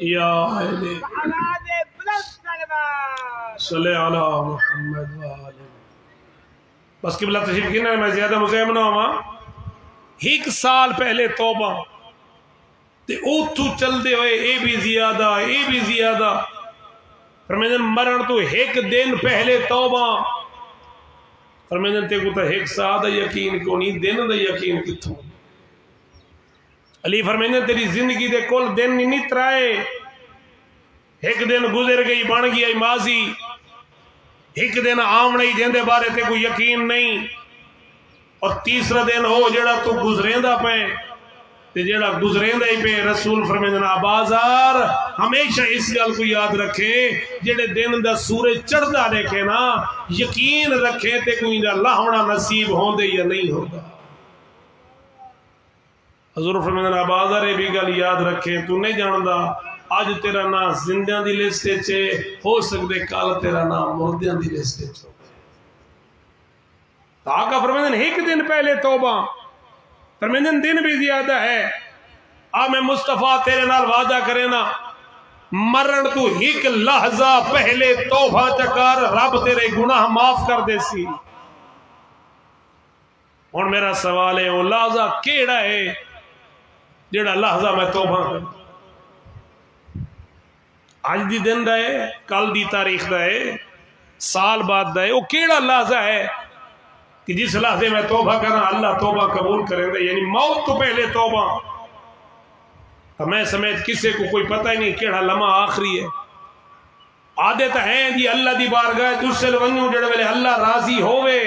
A: یا صلی علی محمد وآلہ۔ بس قبلہ تشریف گنن میں زیادہ مزاحم نہ ہوا، 1 سال پہلے توبہ تے اوتھو چل دے ہوئے اے بھی زیادہ، اے بھی زیادہ، فرمائیں مرن تو 1 دن پہلے توبہ، فرمائیں تے کو تا 1 سال دا یقین کو نہیں، دن دا یقین کتھوں؟ علی فرمائیں تیری زندگی دے کل دن نہیں ترائے، 1 دن گزر گئی بن گئی ماضی، 1 دن آمنے ہی جن دے بارے تے کوئی یقین نہیں، اور تیسرا دن ہو جڑا تو گزریندہ پہ تے جڑا گزریندہ ہی پہ۔ رسول فرمائیں آبازار ہمیشہ اس گل کو یاد رکھے، جڑے دن دا سورج چڑھدا دیکھے نا یقین رکھے تے کوئی دا لاہونا نصیب ہوندے یا نہیں ہوگا۔ حضور فرمائیں آبازار یہ بھی گل یاد رکھے، تو نہیں جاندا آج تیرا نام زندیاں دی لسٹ چے ہو سکتے کل تیرا نام مردیاں دی لسٹ چے۔ آقا فرمائیں 1 دن پہلے توبہ، فرمائیں دن بھی زیادہ ہے، میں مصطفیٰ تیرے نال وعدہ کرے نا مرن تو 1 لحظہ پہلے توبہ چکر رب تیرے گناہ معاف کر دے سی۔ اور میرا سوال ہے وہ لحظہ کیڑا ہے جڑا لحظہ میں توبہ کر، آج دی دن دا ہے، کل دی تاریخ دا ہے، سال بعد دا ہے، وہ کیڑا لحظہ ہے کہ جس لحظے میں توبہ کرنا اللہ توبہ قبول کریں گے؟ یعنی موت تو پہلے توبہ۔ میں سمیت کسے کو کوئی پتہ ہی نہیں کیڑا لمحہ آخری ہے۔ عادت ہے دی اللہ دی بارگاہ جسل ونجو جڑے ویلے اللہ راضی ہوئے،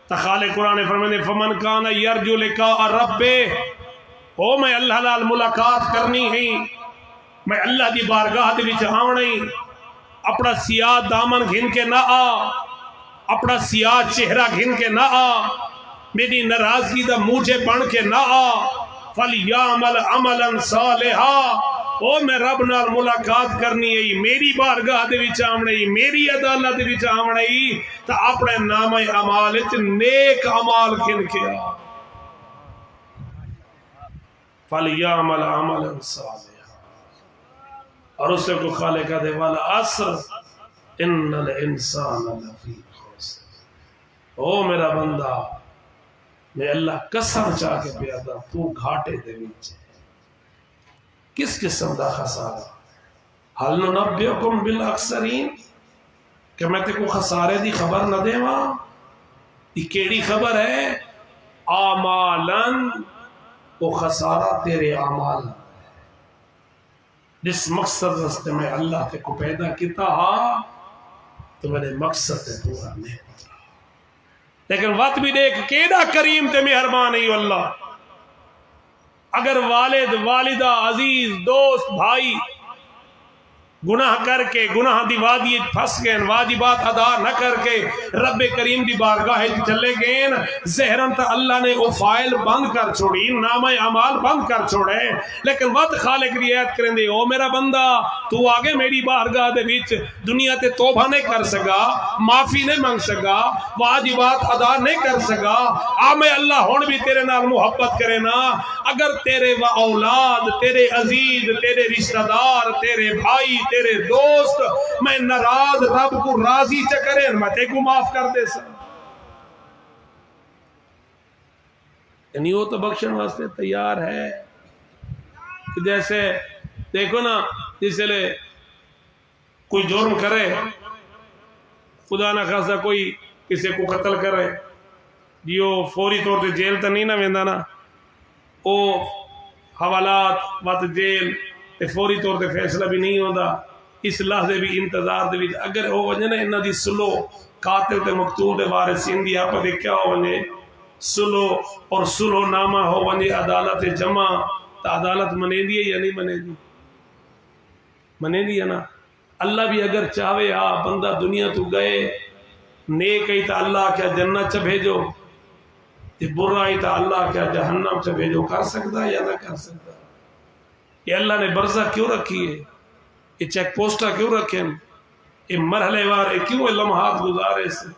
A: تخالِ قرآن فرمانے فمن کان یرجو لقاء ربہ، او میں اللہ نال ملاقات کرنی ہے، میں اللہ دی بارگاہ دے وچ آونا ہی، اپنا سیاہ دامن گھن کے نہ آ، اپنا سیاہ چہرہ گھن کے نہ آ، میری ناراضگی دا مجھے بن کے نہ آ، فَلْيَعْمَلْ عَمَلًا صَالِحًا، او میں رب نال ملاقات کرنی ہے، میری بارگاہ دے وچ آونا ہی، میری عدالت دے وچ آونا ہی، تا اپنے نام اعمال وچ نیک اعمال گھن کے آ۔ فَلْيَعْمَلْ عَمَلًا صَالِحًا، اور اسے کو خالق دے والا عصر ان الانسان لفی خسر، او میرا بندہ میں اللہ قسم چاہ کے پیادا تو گھاٹے دے وچ کس قسم دا خسارہ؟ حل ننبئکم بالاخسرین، کہ میں تے کو خسارے دی خبر نہ دے ماں؟ یہ کیڑی خبر ہے؟ آمالاً، وہ خسارہ تیرے اعمال، جس مقصد رستے میں اللہ تے کو پیدا کیتا ہا تو میرے مقصد تے پورا نہیں ہوتا، لیکن وقت بھی دیکھ کیڑا کریم تے مہربان ہے اللہ۔ اگر والد والدہ عزیز دوست بھائی گناہ کر کے گناہ دی وادی پھس گئے، واجبات ادا نہ کر کے رب کریم دی بارگاہ چلے گئے، ظہرن تا اللہ نے وہ فائل بند کر چھوڑی، نامہ اعمال بند کر چھوڑے، لیکن وقت خالق دی عید کریں دے، او میرا بندہ تو آگے میری بارگاہ دے وچ دنیا تے توبہ نہیں کر سکا، معافی نہیں مانگ سکا، واجبات ادا نہیں کر سکا، میں اللہ ہون بھی تیرے نال محبت کرے نا، اگر تیرے اولاد، تیرے عزیز، تیرے رشتہ دار، تیرے بھائی، تیرے دوست میں ناراض رب کو راضی چکرے میں تے کو معاف کر دے سا، یعنی وہ تو بخشن واسطے تیار ہے۔ جیسے دیکھو نا، جس لئے کوئی جرم کرے، خدا نہ خاصا کوئی کسی کو قتل کرے، جیو فوری طور تے جیل تا نہیں نہ ویندا نا، او حوالات وقت جیل تے فوری طور تے فیصلہ بھی نہیں ہوندا، اس لحظے بھی انتظار دے بھی، اگر ہو ونجے نا انہاں دی سلو قاتل تے مقتول دے وارثین دی آپا دے کیا ہو ونجے سلو اور سلو نامہ ہو ونجے عدالت جمع، تا عدالت منے دی ہے یا نہیں منے دی؟ منے دی ہے نا۔ اللہ بھی اگر چاہے بندہ دنیا تو گئے نیک ہی تا اللہ کیا جنت چ بھیجو، تے برا ہی تا اللہ کیا جہنم چ بھیجو، کر سکتا یا نہ کر سکتا؟ یہ اللہ نے برزخ کیوں رکھی ہے؟ یہ چیک پوسٹا کیوں رکھیں؟ یہ مرحلے وار کیوں لمحات گزارے سے؟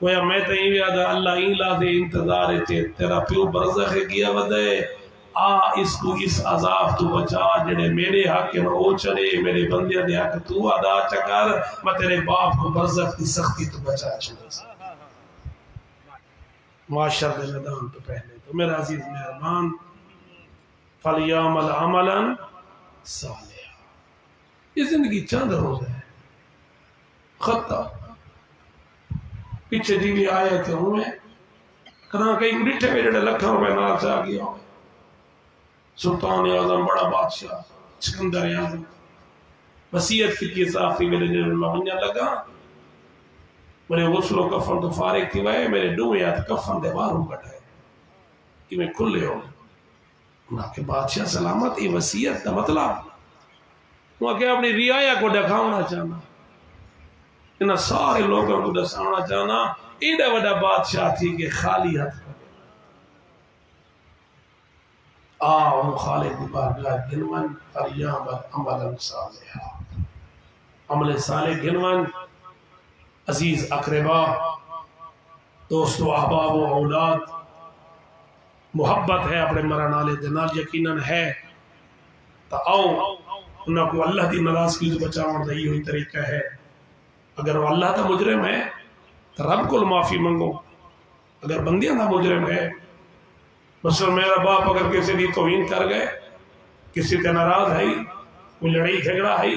A: گویا میں تو یہ یاد اللہ این لا دے انتظار تے تیرا پیو برزخ کیا ودے اس کو اس عذاب تو بچا، جڑے میرے حق ہیں او چلے، میرے بندے دے حق تو ادا چکر، میں تیرے باپ کو برزخ کی سختی تو بچا چھوڑے سے معاشر دے میدان تو پہلے۔ تو میرا عزیز مہربان، فَلْيَعْمَلْ عَمَلًا صَالِحًا، یہ زندگی چند روز ہے، خطہ پیچھے جی بھی آئے تھے ہوں میں کہاں کہیں ڈٹھے میں جڑے لکھوں میں نال چاہ گیا ہوں، سلطان اعظم بڑا بادشاہ سکندر اعظم وصیت کی صافی میرے جنرل مہنجا لگا، میرے غسل و کفن تو فارغ تھی وائے، میرے ڈوئے آت کفن دے باروں کٹھائے کہ میں کھلے ہوں، انہاں کے بادشاہ سلامت یہ وصیت دا مطلب وہ کہ اپنی رعایا کو دکھاؤنا چاہنا، انہاں سارے لوگوں کو دسانا چاہنا، ایڈا وڈا بادشاہ تھی کہ خالی ہاتھ آؤ خالق دی بارگاہ گنون فَلْيَعْمَلْ عَمَلًا صَالِحًا، عمل صالح گنون۔ عزیز اقربا، دوست و احباب و اولاد، محبت ہے اپنے مرن والے دے نال یقیناً ہے، تا آؤ انہاں کو اللہ دی ناراضگی سے بچاؤن دا یہی طریقہ ہے۔ اگر وہ اللہ دا مجرم ہے تو رب کو معافی منگو، اگر بندیاں دا مجرم ہے، مثلا میرا باپ اگر کسی دی توہین کر گئے، کسی تے ناراض ہے، کوئی لڑائی جھگڑا ہے،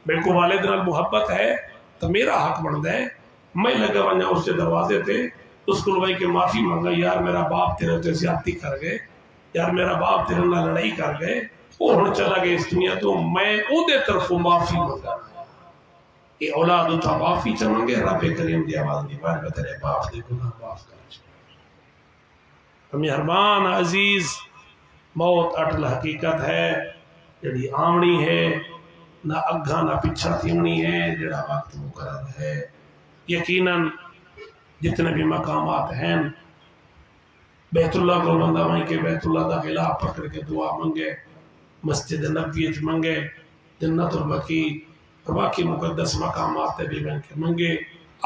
A: میرے کو والد نال محبت ہے تو میرا حق بنتا ہے میں لگا ونجا اس کے دروازے تے اس کو بھائی کہ معافی مانگا، یار میرا باپ تیرے تے زیادتی کر گئے، یار میرا باپ تیرے نال لڑائی کر گئے، وہ ہن چلا گئے اس دنیا تو میں او دے طرف معافی مانگا، یہ اولاد اتھا معافی چاہنگے رب کریم دی آواز دی بار تیرے باپ دے گناہ معاف کر چھے۔ مہربان عزیز، موت اٹل حقیقت ہے جڑی آمنی ہے، نہ اگھا نہ پچھا تھیونی ہے، جڑا وقت مقرر ہے۔ یقیناً جتنے بھی مقامات ہیں بیت اللہ کو بندہ وہیں کے بیت اللہ دا غلاف پکڑ کے دعا منگے، مسجد نبوی وچ منگے، جنت البقیع اور باقی مقدس مقامات تے بھی منگے،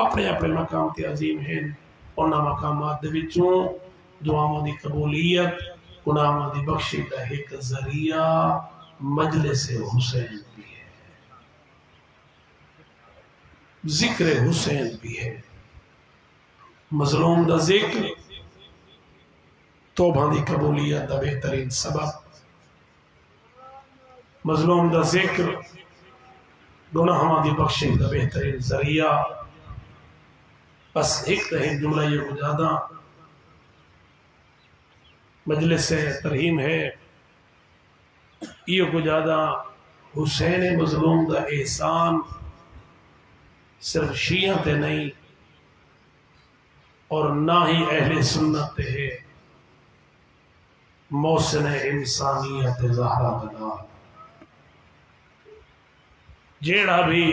A: اپنے اپنے مقام تے عظیم ہیں، انہاں مقامات دے وچوں دعاواں دی قبولیت، گناہاں دی بخشش دا ایک ذریعہ مجلس حسین بھی ہے، ذکر حسین بھی ہے، مظلوم دا ذکر توبہ دی قبولیت دا بہترین سبب، مظلوم دا ذکر گناہاں دی بخشش دا بہترین ذریعہ۔ بس ایک تہید جملہ یہ ہو جادا، مجلس ترہیم ہے یہ کو جادا، حسین مظلوم دا احسان صرف شیعہ تے نہیں اور نہ ہی اہل سنت تے ہے، محسن انسانیت زہرا بنا۔ جیڑا بھی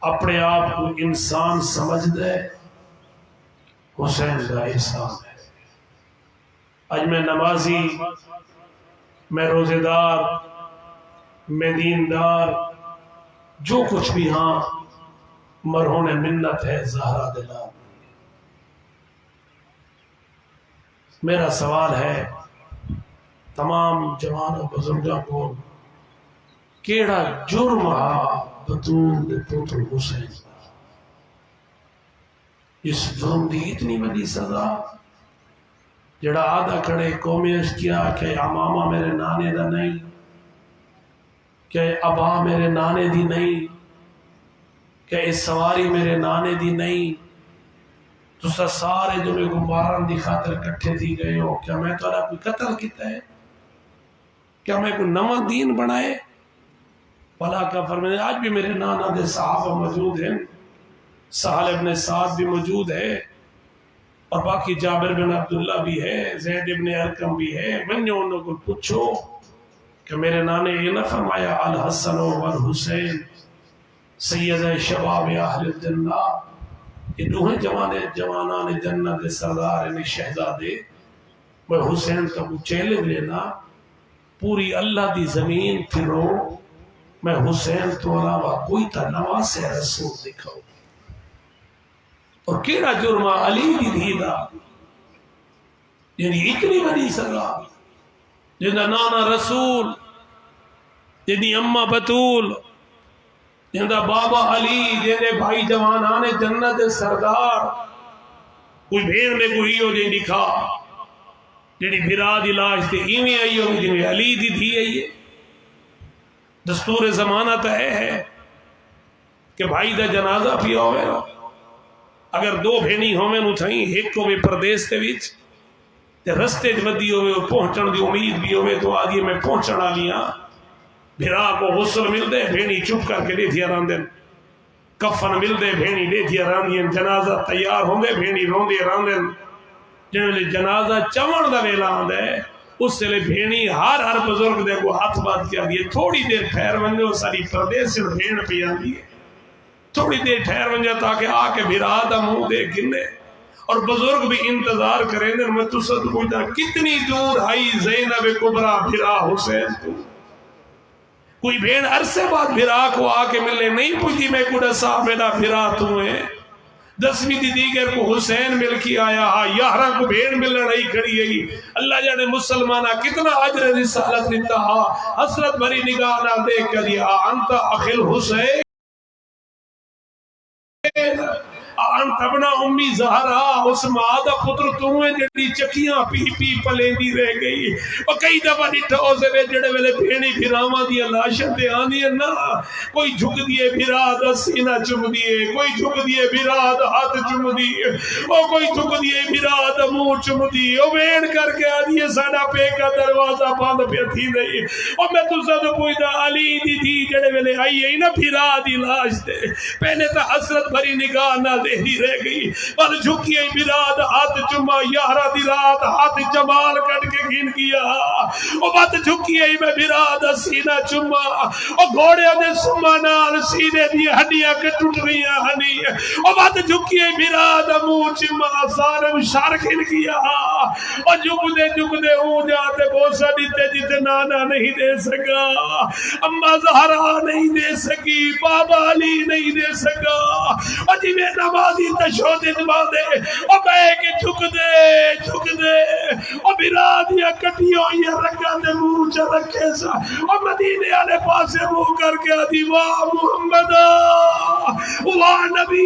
A: اپنے آپ کو انسان سمجھ دے حسین کا احسان ہے۔ اج میں نمازی، میں روزے دار، میں دیندار، جو کچھ بھی ہاں، مرہون منت ہے زہرا دلال۔ میرا سوال ہے تمام جوان و بزرگوں کو، کیڑا جرم آ بطول دے پتر حسین، اس جرم دی اتنی بڑی سزا جڑا آدھا کھڑے قومیش کیا کہ امامہ میرے نانے دا نہیں، کہ ابا میرے نانے دی نہیں، کہ اس سواری میرے نانے دی نہیں، تو سارے جو میں کو مارن دی خاطر کٹھے تھی گئے ہو، کیا میں تو کوئی قتل کیتا ہے؟ کیا میں کوئی نواں دین بنائے؟ بھلا کا فرمایا آج بھی میرے نانا دے صحابہ موجود ہیں، سہل ابن سعد بھی موجود ہے، اور باقی جابر بن عبداللہ بھی ہے، زید ابن ارقم بھی ہے۔ منو انہوں کو پوچھو کہ میرے نانے یہ نہ فرمایا الحسن والحسین سید شباب اہل الجنہ، یہ دوہیں جوانان جنت سردار یعنی شہزادے، میں حسین کا وہ چیلنج لینا پوری اللہ دی زمین پھرو، میں حسین تو علاوہ کوئی تا نواز رسول دکھاؤ۔ اور کیڑا جرمہ علی دی دھیدا، یعنی اتنی بڑی سزا، جنہا نانا رسول، جنہی اماں بطول، جنہا بابا علی، جنہے بھائی جوانان جنت سردار، کوئی بھیڑ نے کوئی ہو جنہی دکھا، جنہی بھرا دی لاش تے ایویں آئی ہو جنہی علی دی دھی آئی ہے۔ دستور زمانہ تو ہے کہ بھائی دا جنازہ پیا ہوئے نا، اگر دو بھینی ہوئے نو تھائیں، ایک کو بھی پردیس تے وچ تے رستے جمدی ہوئے اور پہنچن دی امید بھی ہوئے تو آدھی میں پہنچنا لیا، بھرا کو غسل مل دے بھینی چپ کر کے دے دیا راندن، کفن مل دے بھینی دے دیا راندین، جنازہ تیار ہوں دے بھینی رون دے راندن، جنہوں نے جنازہ چمڑ دا ویلا آندے اس سے لے بھینی ہر بزرگ دے کو ہاتھ بات کیا دیئے، تھوڑی دیر ٹھہر ونجو ساری پردیس سے بھین پی آندی ہے، تھوڑی دیر ٹھہر ونجا تاکہ آ کے بھرا دا منہ دے گنے، اور بزرگ بھی انتظار کریں دن میں تو سد پوچھتا کتنی دور آئی زینب کبرا بھرا حسین تو، کوئی بھین عرصے بعد بھرا کو آ کے ملے نہیں پوچھتی میں کڑا صاحب میرا بھرا تو ہے، 10ویں دی دیگر کو حسین مل کی آیا ہاں، 11 کو بھین مل لڑائی کھڑی ہے، اللہ جانے مسلمانہ کتنا عجر رسالت دیتا ہاں، حسرت بھری نگاہ نہ دیکھ کر دیا انت اخل حسین، انت ابنا امی زہرا، اس مادہ پتر تمہیں جڑی چکیاں پی پی پلیں دی رہ گئی، اور کئی دفعہ ڈٹھا ہو سے جڑے ویلے بھینی بھراما دیا لاشن دے آنی ہے نا، کوئی جھک دیے بھرا دا سینہ چم دیے، کوئی جھک دیے بھرا دا ہاتھ چم دیے، اور کوئی جھک دیے بھرا دا منہ چم دیے، اور وین کر کے آنی ہے ساڑا پے کا دروازہ بند پہ تھی نہیں، اور میں تو ساتھ پوچھتا علی دی تھی جڑے ویلے آئی ہے نا بھرا دی لاش دے، پہلے تا حسرت بھری نگاہ نہ دہی رہ گئی، پر جھکی ای براد ہاتھ چما 11 دی رات ہاتھ جمال کٹ کے گن گیا، او بات جھکی ای میں براد سینہ چما، او گھوڑے دے سما نال سینے دی ہڈیاں کے ٹوٹ رہیاں ہنی، او بات جھکی ای براد منہ چما سارے شر گن گیا، او جھک دے ہوں جاتے بوسا دیتے جتے نانا نہیں دے سکا، اما زہرا نہیں دے سکی، بابا علی نہیں دے سکا، اور جی میں نمازی تشہد دے اور بے کے جھک دے اور براد یا کٹیوں یا رکھا دے منہ چا رکھے سا، اور مدینے آلے پاسے منہ کر کے آدھی واہ محمد واہ نبی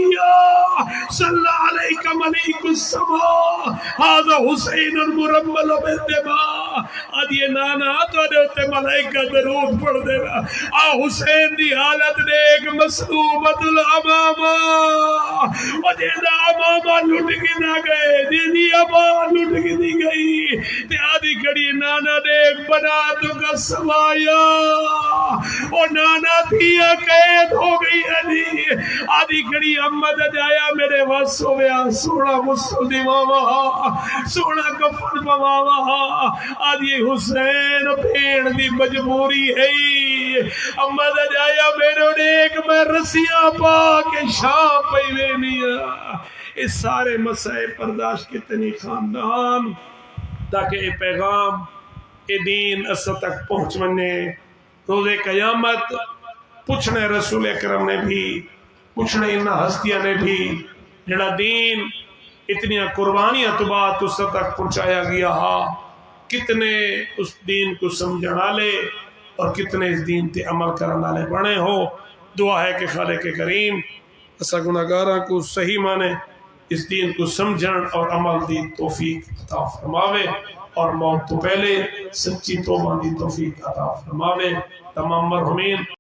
A: صلی اللہ علیہ ملیک السماء حاضر حسین المرمل بالدماء، آدھی نانا تو دے ہوتے ملائکہ درود پڑھ دے گا، حسین دی حالت دیکھ مسلوبت الامامہ، اور جیدہ امامہ لٹ کی نہ گئے، دیدی ابا لٹ کی دی گئی، تے آدھی کڑی نانا دیکھ بناتوں کا سوایا، اور نانا دیا قید ہو گئی علی، آدھی کڑی امد جایا میرے وس ہو گیا، سوڑا مستو دیواما سوڑا کفر بواما، آدھی حسین پھیڑ دی مجبوری ہے، اما دا جایا میرے نیک میں رسیاں پا کے شام پہ وینیا اس سارے مسائل برداشت کتنی خاندان تاکہ اے پیغام اے دین اسا تک پہنچ ونے روز قیامت پوچھنے رسول اکرم نے بھی پوچھنے انہا ہستیاں نے بھی جڑا دین اتنی قربانیاں تو بات اس تک پہنچایا گیا ہا کتنے اس دین کو سمجھنا لے اور کتنے اس دین تے عمل کرنا لے بنے ہو دعا ہے کہ خالق کریم اسا گناہگاراں کو صحیح مانے اس دین کو سمجھن اور عمل دی توفیق عطا فرماوے اور موت تو پہلے سچی توبہ دی توفیق عطا فرماوے تمام مرحومین